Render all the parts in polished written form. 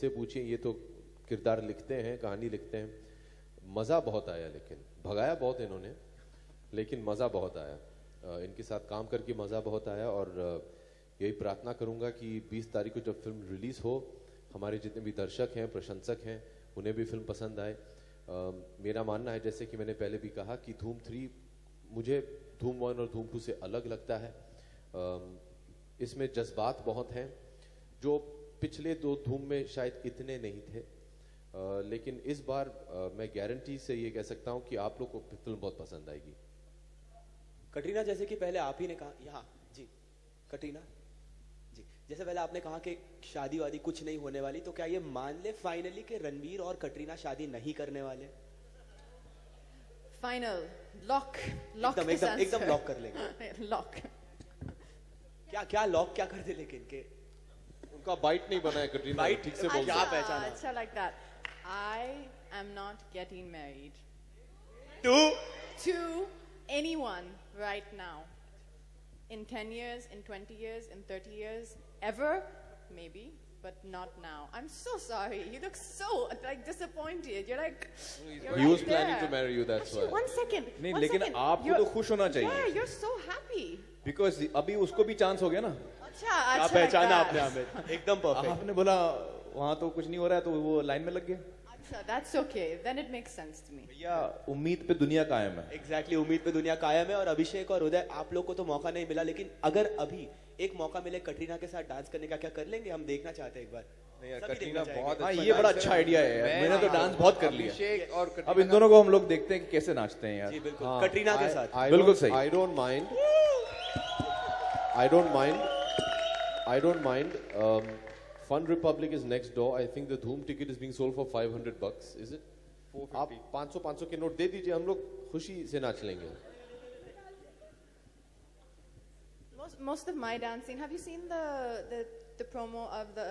इनसे पूछिए, ये तो किरदार लिखते हैं, कहानी लिखते हैं। मज़ा बहुत आया, लेकिन भगाया बहुत इन्होंने, लेकिन मज़ा बहुत आया। इनके साथ काम करके मज़ा बहुत आया। और यही प्रार्थना करूंगा कि 20 तारीख को जब फिल्म रिलीज़ हो, हमारे जितने भी दर्शक हैं, प्रशंसक हैं, उन्हें भी फिल्म पसंद आए। मेरा मानना है, जैसे कि मैंने पहले भी कहा, कि धूम 3 मुझे धूम 1 और धूम 2 से अलग लगता है। इसमें जज्बात बहुत हैं जो पिछले 2 धूम में शायद इतने नहीं थे। लेकिन इस बार मैं गारंटी से ये कह सकता हूं कि आप लोग को फिल्म बहुत पसंद आएगी। कटरीना, जैसे कि पहले आप ही ने कहा, यहाँ जी कटरीना जी, जैसे पहले आपने कहा कि शादी वादी कुछ नहीं होने वाली, तो क्या ये मान ले फाइनली कि रणवीर और कटरीना शादी नहीं करने वाले? फाइनल लॉक एकदम लॉक कर लेंगे। लॉक क्या लॉक क्या कर दे, लेकिन के उनका बाइट नहीं बना है कटरीना, बाइट ठीक से बोल। क्या पहचाना? अच्छा, like that. I am not getting married to anyone right now. In 10 years, in 20 years, in 30 years, ever, maybe, but not now. I'm so sorry. You look so like disappointed. You're like, He was planning to marry you, that's why. One second. नहीं, लेकिन आपको तो खुश होना चाहिए। Yeah, you're so happy. Because अभी उसको भी चांस हो गया ना। अच्छा, पहचाना आपने हमें, एकदम परफेक्ट। आपने बोला वहाँ तो कुछ नहीं हो रहा है, तो वो लाइन में लग गया। अच्छा, that's okay. Then it makes sense to me. भैया, उम्मीद पे दुनिया कायम है। Exactly, उम्मीद पे दुनिया कायम है। और अभिषेक और उदय, आप लोग को तो मौका नहीं मिला, लेकिन अगर अभी एक मौका मिले कटरीना के साथ डांस करने का, क्या कर लेंगे? हम देखना चाहते हैं एक बार। कटरीना बहुत, हाँ, ये बड़ा अच्छा आइडिया है। मैंने तो डांस बहुत कर लिया। अब इन दोनों को हम लोग देखते हैं कि कैसे नाचते हैं यार। जी बिल्कुल, कटरीना के साथ बिल्कुल सही। I don't mind. Fun Republic is next door. I think the Dhoom ticket is being sold for $500. Is it? 450. आप 500 के नोट दे दीजिए, हम लोग खुशी से नाच लेंगे। Most of my dancing. Have you seen the promo of the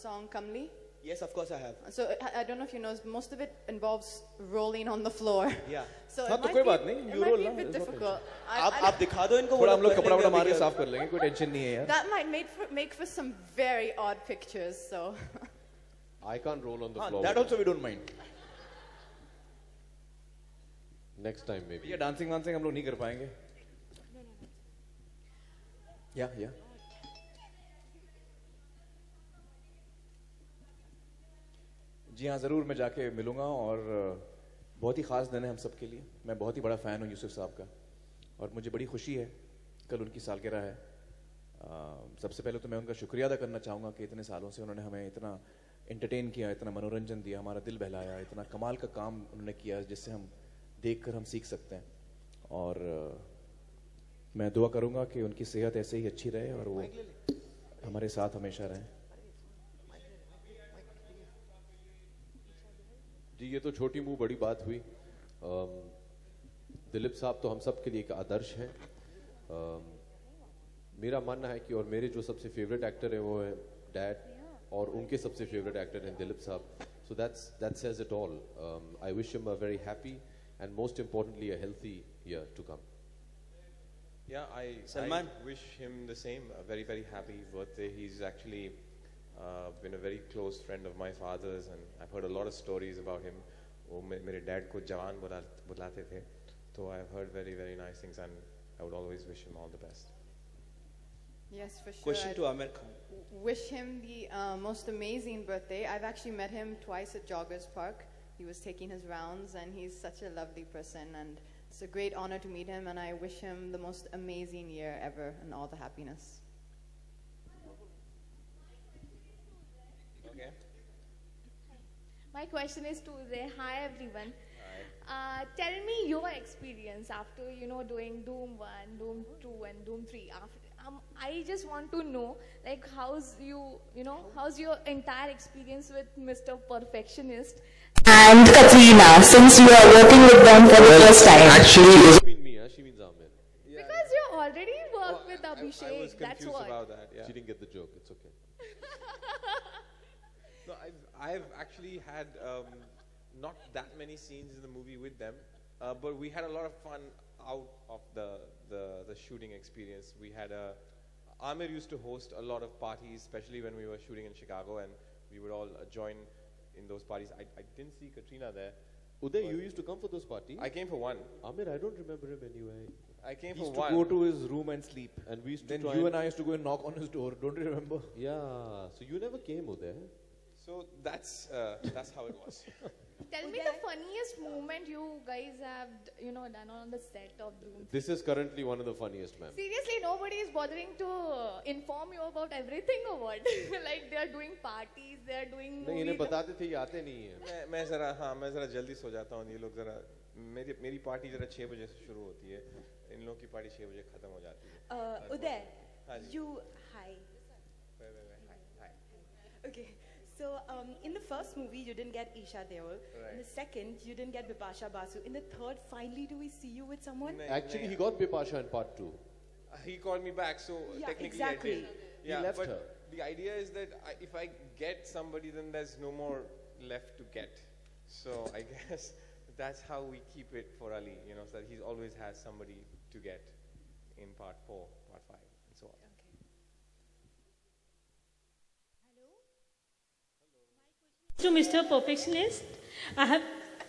song Kamli? Yes, of course I have. So I don't know if you know, most of it involves rolling on the floor. Yeah. So हाँ, तो कोई बात नहीं, it might be a bit difficult. आप दिखा दो इनको, थोड़ा हम लोग कपड़ा वपड़ा मार के साफ कर लेंगे, कोई टेंशन नहीं है यार। That might make for some very odd pictures. So. I can't roll on the floor. That also we don't mind. Next time maybe. ये डांसिंग वांसिंग हम लोग नहीं कर पाएंगे। या जी हाँ, ज़रूर मैं जाके मिलूंगा। और बहुत ही ख़ास दिन है हम सबके लिए। मैं बहुत ही बड़ा फ़ैन हूँ यूसुफ साहब का, और मुझे बड़ी खुशी है, कल उनकी सालगिरह है। सबसे पहले तो मैं उनका शुक्रिया अदा करना चाहूँगा कि इतने सालों से उन्होंने हमें इतना एंटरटेन किया, इतना मनोरंजन दिया, हमारा दिल बहलाया, इतना कमाल का काम उन्होंने किया जिससे हम देख कर हम सीख सकते हैं। और मैं दुआ करूँगा कि उनकी सेहत ऐसे ही अच्छी रहे और वो हमारे साथ हमेशा रहें। जी, ये तो छोटी मुंह बड़ी बात हुई। दिलीप साहब तो हम सब के लिए एक आदर्श हैं। मेरा मानना है कि, और मेरे जो सबसे फेवरेट एक्टर हैं वो है डैड, और उनके सबसे फेवरेट एक्टर हैं दिलीप साहब। सो that says it all. I wish him a very happy and most importantly a healthy year to come. Yeah, I wish him the same. A very, very happy birthday. He's actually been a very close friend of my father's, and I've heard a lot of stories about him. वो मेरे dad को जवान बुलाते थे, तो I've heard very, very nice things, and I would always wish him all the best. Yes, for sure. Question to Amir Khan. Wish him the most amazing birthday. I've actually met him twice at Joggers Park. He was taking his rounds, and he's such a lovely person, and it's a great honor to meet him, and I wish him the most amazing year ever and all the happiness. Okay. My question is to Uday. Hi everyone. Hi. Tell me your experience after doing Doom 1, Doom 2, and Doom 3. I just want to know, like, how's your entire experience with Mr. Perfectionist and Katrina, since you are working with them for the first time? Actually, it doesn't mean me, she means Amir. Yeah. Because you already worked with Abhishek. I was confused that's what. about that. Yeah. She didn't get the joke. It's okay. No, I've actually had not that many scenes in the movie with them, but we had a lot of fun out of the shooting experience. We had Amir used to host a lot of parties, especially when we were shooting in Chicago, and we would all join in those parties. I didn't see Katrina there. Uday, you used to come for those parties? I came for one. Amir, I don't remember him anyway. I came He for used to one. go to his room and sleep. And we used to Then try you and I used to go and knock on his door. Don't you remember? Yeah, so you never came, Uday. So that's how it was. Tell me the funniest moment you guys have, done on the set of Doom. This is currently one of the funniest, ma'am. Seriously, nobody is bothering to inform you about everything or what? Like they are doing parties, they are doing नहीं इन्हें movies. बताते थे ये आते नहीं है. मैं जरा जल्दी सो जाता हूँ. ये लोग जरा मेरी पार्टी जरा 6 बजे से शुरू होती है. इन लोगों की पार्टी 6 बजे खत्म हो जाती है. Uday, हाँ जी. hi. Hi. Okay, so in the first movie you didn't get Isha Deol. Right. In the second you didn't get Bipasha Basu. In the third, finally do we see you with someone? Actually, he got Bipasha in part 2. He called me back, so Yeah, technically exactly. I did. He Yeah, left but her. the idea is that if I get somebody, then there's no more left to get. So I guess that's how we keep it for Ali, so that he always has somebody to get in part 4, part 5, and so on. To Mr. Perfectionist, I have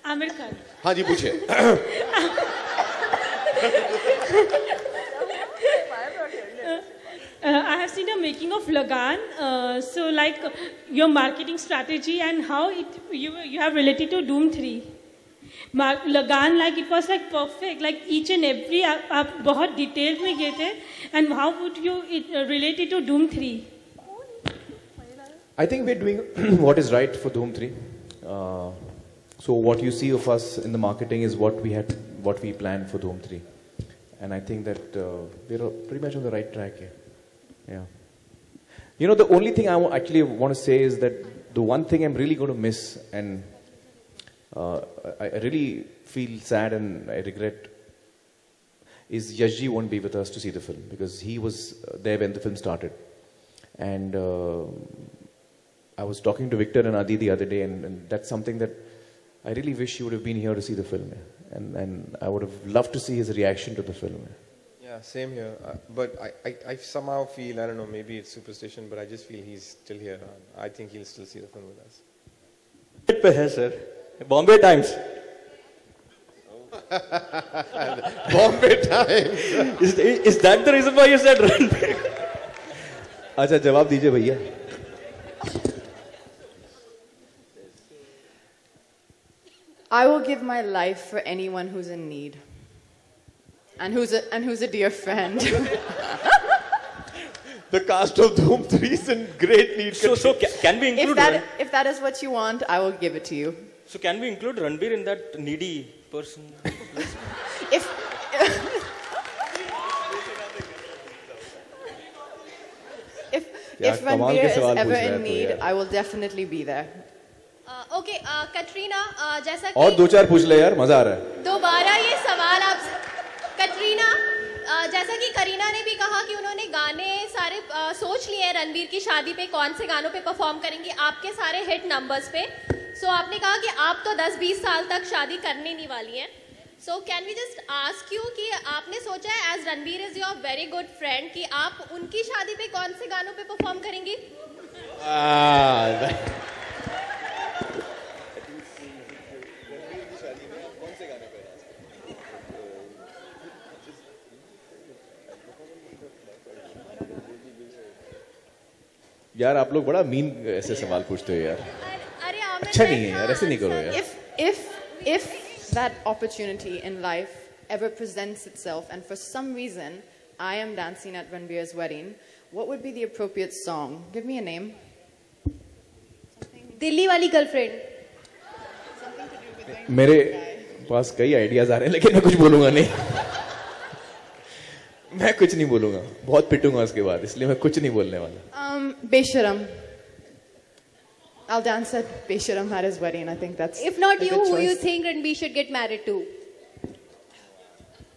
Amir Khan. हाँ जी पूछे. I have seen a making of Lagan. So, like your marketing strategy and how you have related to Doom 3. Lagan, like it was like perfect. Like each and every आप बहुत detailed में गए थे. And how would you relate it to Doom 3? I think we're doing what is right for Doom 3. So what you see of us in the marketing is what we planned for Doom 3. And I think that we're pretty much on the right track here. Yeah. The only thing I actually want to say is that the one thing I'm really going to miss, and I really feel sad and I regret, is Yashji won't be with us to see the film, because he was there when the film started. And I was talking to Victor and Adi the other day, and that's something that I really wish he would have been here to see the film. And I would have loved to see his reaction to the film. Yeah, same here. But I somehow feel, I don't know, maybe it's superstition, but I just feel he's still here. I think he'll still see the film with us. पे है sir, Bombay Times. Bombay Times. Is that the reason why you said Ranbir? अच्छा जवाब दीजिए भैया. I will give my life for anyone who's in need. And who's a dear friend. The cast of Doom 3 is in great need. So can we include if that is what you want, I will give it to you. So can we include Ranbir in that needy person? If Ranbir is ever in need, I will definitely be there. Okay, Katrina, जैसा और कि 2-4 पूछ ले यार, मजा आ रहा है. दोबारा ये सवाल आपसे. कटरीना, जैसा कि करीना ने भी कहा कि उन्होंने गाने सारे सोच लिए हैं रणबीर की शादी पे कौन से गानों पे परफॉर्म करेंगी आपके सारे हिट नंबर्स पे. सो आपने कहा कि आप तो 10-20 साल तक शादी करने नहीं वाली हैं. So can we just ask you कि आपने सोचा है as Ranbir is your very good friend कि आप उनकी शादी पे कौन से गानों पे परफॉर्म करेंगी? यार आप लोग बड़ा मीन ऐसे सवाल पूछते हो यार. अरे अच्छा नहीं है यार, ऐसे नहीं करो यार. If that opportunity in life ever presents itself and for some reason I am dancing at Ranbir's wedding, what would be the appropriate song? Give me a name. Delhi वाली गर्लफ्रेंड. मेरे पास कई आइडियाज आ रहे हैं लेकिन मैं कुछ बोलूंगा नहीं. मैं कुछ नहीं बोलूंगा, बहुत पिटूंगा उसके बाद, इसलिए मैं कुछ नहीं बोलने वाला. Besharam. I'll dance at Besharam at his wedding. I think that's. If not a you, good who choice. you think Ranbir should get married to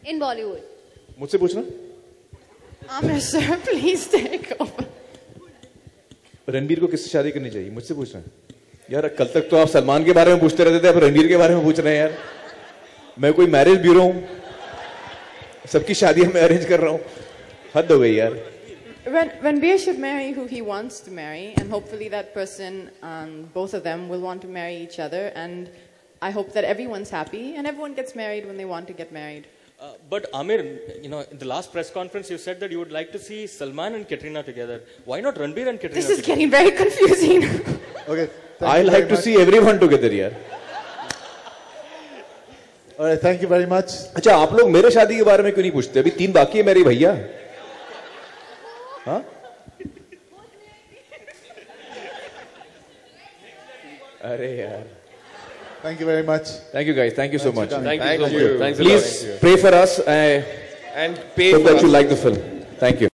in Bollywood? मुझसे पूछना. Amir sir, please take over. Ranbir को किससे शादी करनी चाहिए, मुझसे पूछना. यार कल तक तो आप सलमान के बारे में पूछते रहते थे, अब रणबीर के बारे में पूछ रहे हैं यार. मैं कोई मैरिज ब्यूरो हूं? सबकी शादियां मैं अरेंज कर रहा हूं. हद हो गई यार. Ranbir should marry who he wants to marry, and hopefully that person, both of them, will want to marry each other. And I hope that everyone's happy and everyone gets married when they want to get married. But Amir, you know, in the last press conference, you said that you would like to see Salman and Katrina together. Why not Ranbir and Katrina? This is getting very confusing. Okay. I like to see everyone together, yaar. All right, thank you very much. अच्छा, आप लोग मेरे शादी के बारे में क्यों नहीं पूछते? अभी 3 बाकी है मेरी भैया. हाँ? अरे यार. Thank you very much. Thank you guys. Thank you so much. Thank you so much. Please pray for us and pay hope for that you us. like the film. Thank you.